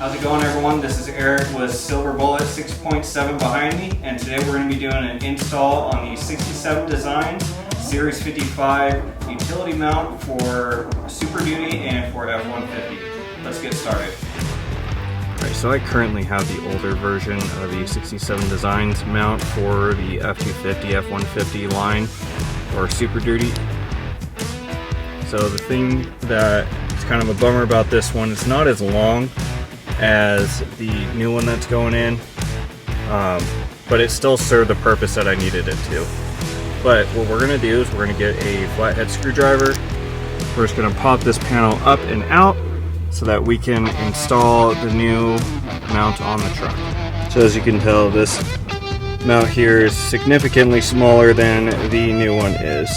How's it going, everyone? This is Eric with Silver Bullet 6.7 behind me, and today we're going to be doing an install on the 67 Designs Series 55 utility mount for Superduty and for F150. Let's get started. Alright, so I currently have the older version of the 67 Designs mount for the F250, F150 line or Superduty. So the thing that is kind of a bummer about this one, it's not as long as the new one that's going in, but it still served the purpose that I needed it to. But what we're going to do is we're going to get a flathead screwdriver. We're just going to pop this panel up and out so that we can install the new mount on the truck. So as you can tell, this mount here is significantly smaller than the new one is.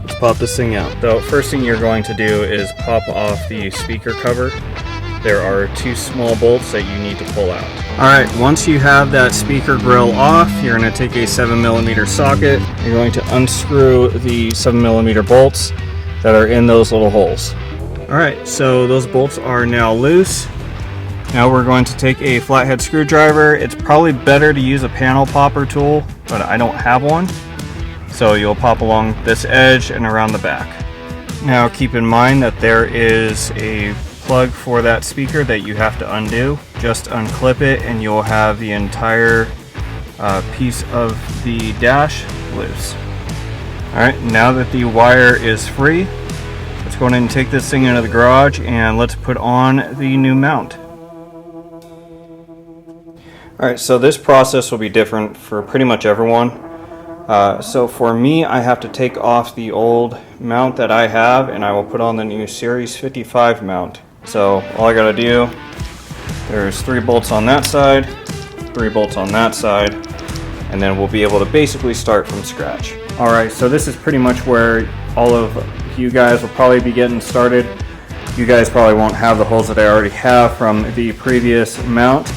Let's pop this thing out. The first thing you're going to do is pop off the speaker cover. There are two small bolts that you need to pull out. Alright, once you have that speaker grill off, you're going to take a 7mm socket. You're going to unscrew the 7mm bolts that are in those little holes. Alright, so those bolts are now loose. Now we're going to take a flathead screwdriver. It's probably better to use a panel popper tool, but I don't have one. So you'll pop along this edge and around the back. Now keep in mind that there is a plug for that speaker that you have to undo. Just unclip it and you'll have the entire piece of the dash loose. Alright, now that the wire is free, let's go ahead and take this thing into the garage and let's put on the new mount. Alright, so this process will be different for pretty much everyone. So for me, I have to take off the old mount that I have and I will put on the new Series 55 mount. So all I gotta do, there's 3 bolts on that side, 3 bolts on that side, and then we'll be able to basically start from scratch. Alright, so this is pretty much where all of you guys will probably be getting started. You guys probably won't have the holes that I already have from the previous mount,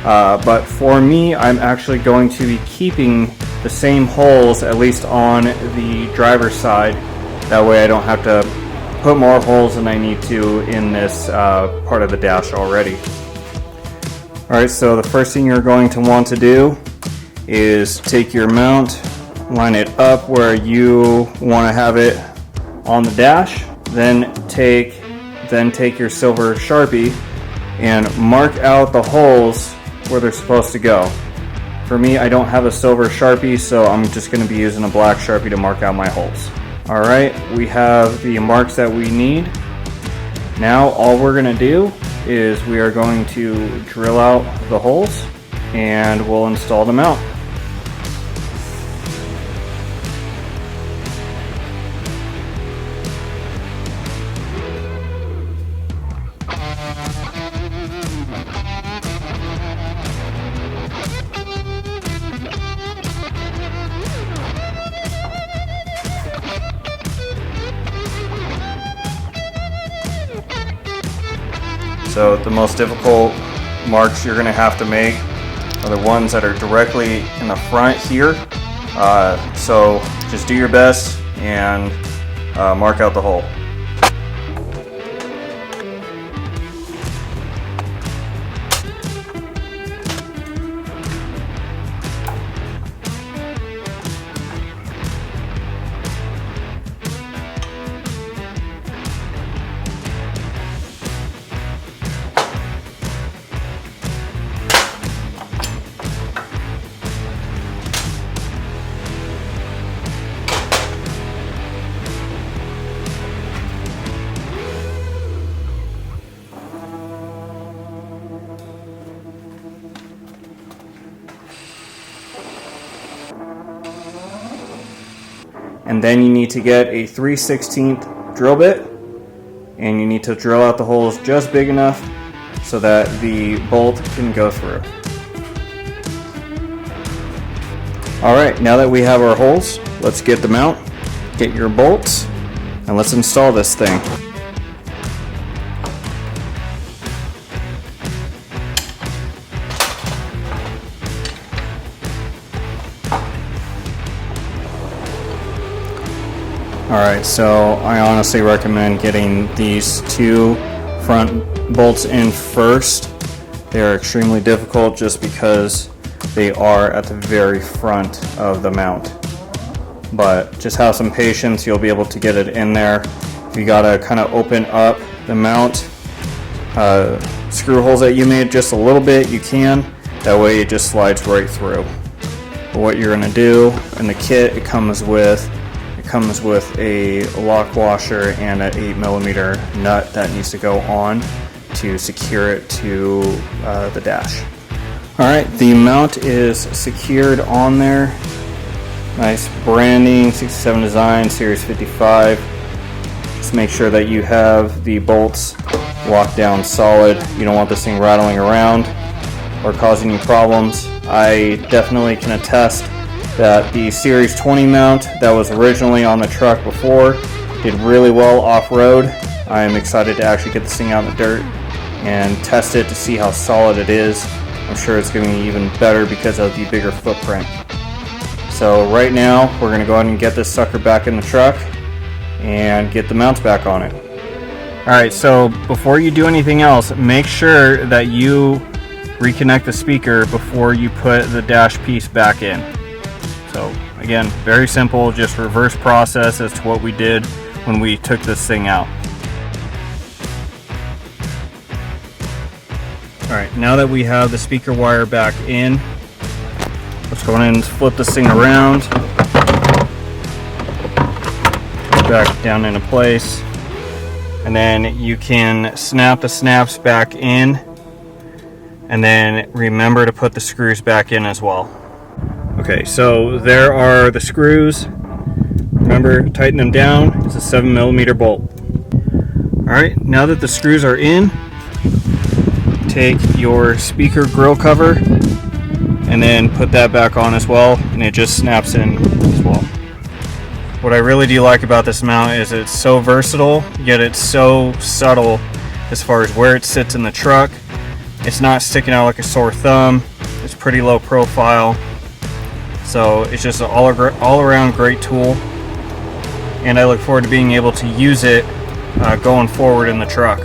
but for me, I'm actually going to be keeping the same holes, at least on the driver's side. That way I don't have to put more holes than I need to in this part of the dash already. Alright, so the first thing you're going to want to do is take your mount, line it up where you want to have it on the dash, then take your silver Sharpie and mark out the holes where they're supposed to go. For me, I don't have a silver Sharpie, so I'm just going to be using a black Sharpie to mark out my holes. Alright, we have the marks that we need. Now all we're going to do is we are going to drill out the holes and we'll install the mount. So the most difficult marks you're going to have to make are the ones that are directly in the front here. So just do your best and mark out the hole. And then you need to get a 3/16 drill bit and you need to drill out the holes just big enough so that the bolt can go through. Alright, now that we have our holes, let's get the mount, get your bolts, and let's install this thing. Alright, so I honestly recommend getting these two front bolts in first. They are extremely difficult just because they are at the very front of the mount. But just have some patience, you'll be able to get it in there. You gotta kind of open up the mount screw holes that you made just a little bit, you can. That way it just slides right through. But what you're gonna do in the kit, it comes with a lock washer and an 8mm nut that needs to go on to secure it to the dash. Alright, the mount is secured on there. Nice branding, 67 Design, Series 55. Just make sure that you have the bolts locked down solid. You don't want this thing rattling around or causing you problems. I definitely can attest that the Series 20 mount that was originally on the truck before did really well off-road. I am excited to actually get this thing out in the dirt and test it to see how solid it is. I'm sure it's going to be even better because of the bigger footprint. So right now we're going to go ahead and get this sucker back in the truck and get the mounts back on it. Alright, so before you do anything else, make sure that you reconnect the speaker before you put the dash piece back in. So again, very simple, just reverse process as to what we did when we took this thing out. Alright, now that we have the speaker wire back in, let's go ahead and flip this thing around, back down into place, and then you can snap the snaps back in, and then remember to put the screws back in as well. Okay, so there are the screws. Remember, tighten them down. It's a 7mm bolt. Alright, now that the screws are in, take your speaker grill cover and then put that back on as well, and it just snaps in as well. What I really do like about this mount is it's so versatile, yet it's so subtle as far as where it sits in the truck. It's not sticking out like a sore thumb. It's pretty low profile. So it's just an all around great tool, and I look forward to being able to use it going forward in the truck.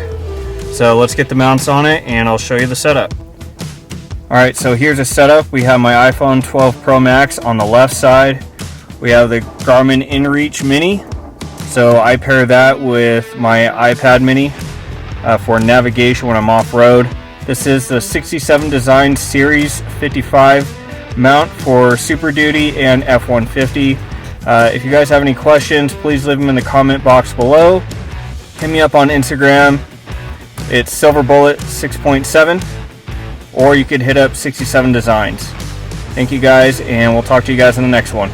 So let's get the mounts on it and I'll show you the setup. Alright, so here's a setup. We have my iPhone 12 Pro Max on the left side. We have the Garmin InReach Mini. So I pair that with my iPad Mini for navigation when I'm off-road. This is the 67 Design Series 55 mount for Super Duty and F150. If you guys have any questions, please leave them in the comment box below. Hit me up on Instagram. It's SilverBullet 6.7, or you could hit up 67 Designs. Thank you guys, and we'll talk to you guys in the next one.